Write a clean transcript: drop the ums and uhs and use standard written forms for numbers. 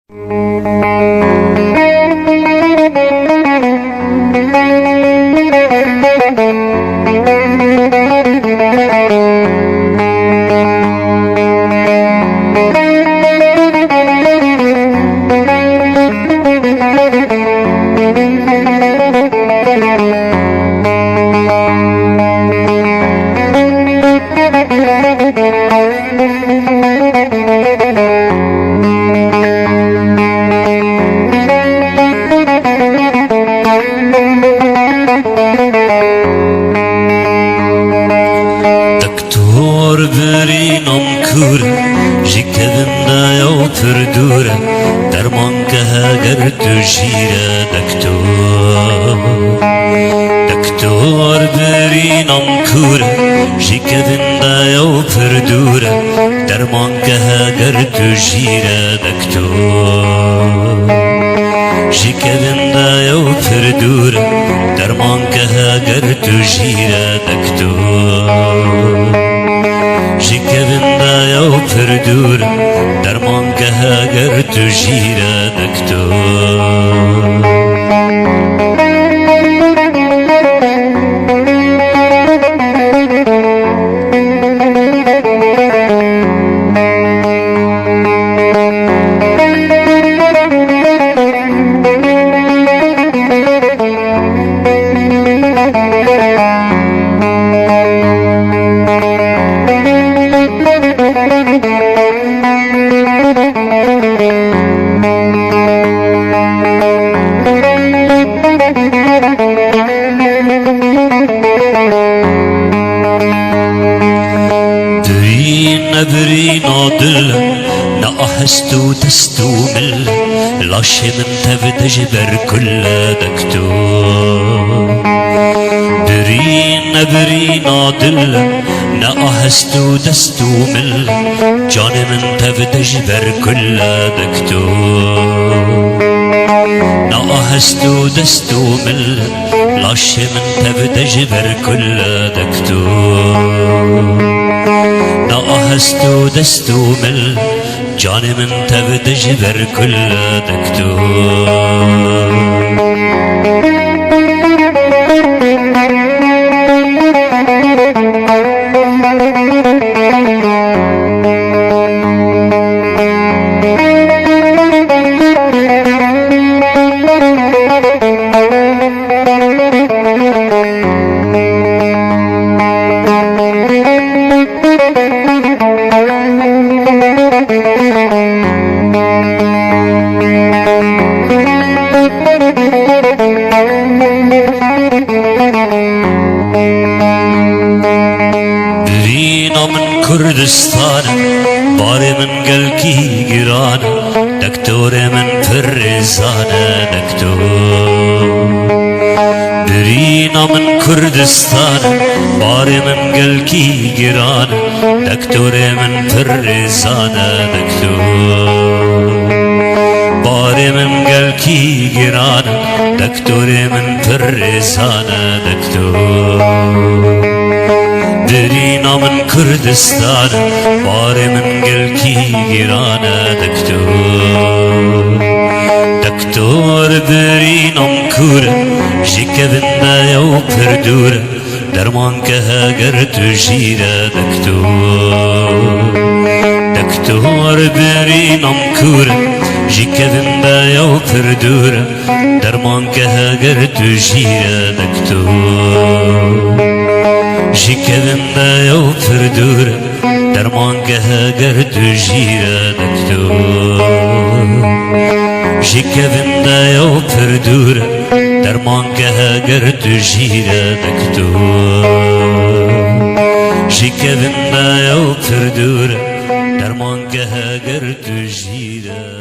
دکتر برینم کوره جی کدنده یا پردوره درمان که اگر تو جیره دکتر برینم کوره جی کدنده یا پردوره درمان که اگر تو جیره جی کدنده یا پردوره درمان که اگر تو جیره جی کدنده یا پردوره درمان که اگر تو جیره نبري نادل نأحستو تستو مل لاش من تبتجبر كل دكتور نبري نادل نأحستو تستو مل جان من تبتجبر كل دكتور نأحستو تستو مل لاش من تبتجبر كل دكتور نأحستو دستو مل جان من تبتجبر كل دكتور من كردستان باري من قلكي قران دكتور من فرزان برينا من كردستان باري من قلكي قران دكتور من فرزان باري من قلكي قران دكتور من فرزان درينا من كردستان باري من قلكي قرانا دكتور برينا مكورة جي كذننا يو پردورة درمان كها قرت جيرا دكتور برينا مكورة جي كذننا يو پردورة درمان كها قرت جيرا جی کدنده یا پردوره درمان که اگر تو جیره جی کدنده یا پردوره درمان که اگر تو جیره جی کدنده یا پردوره درمان که اگر تو جیره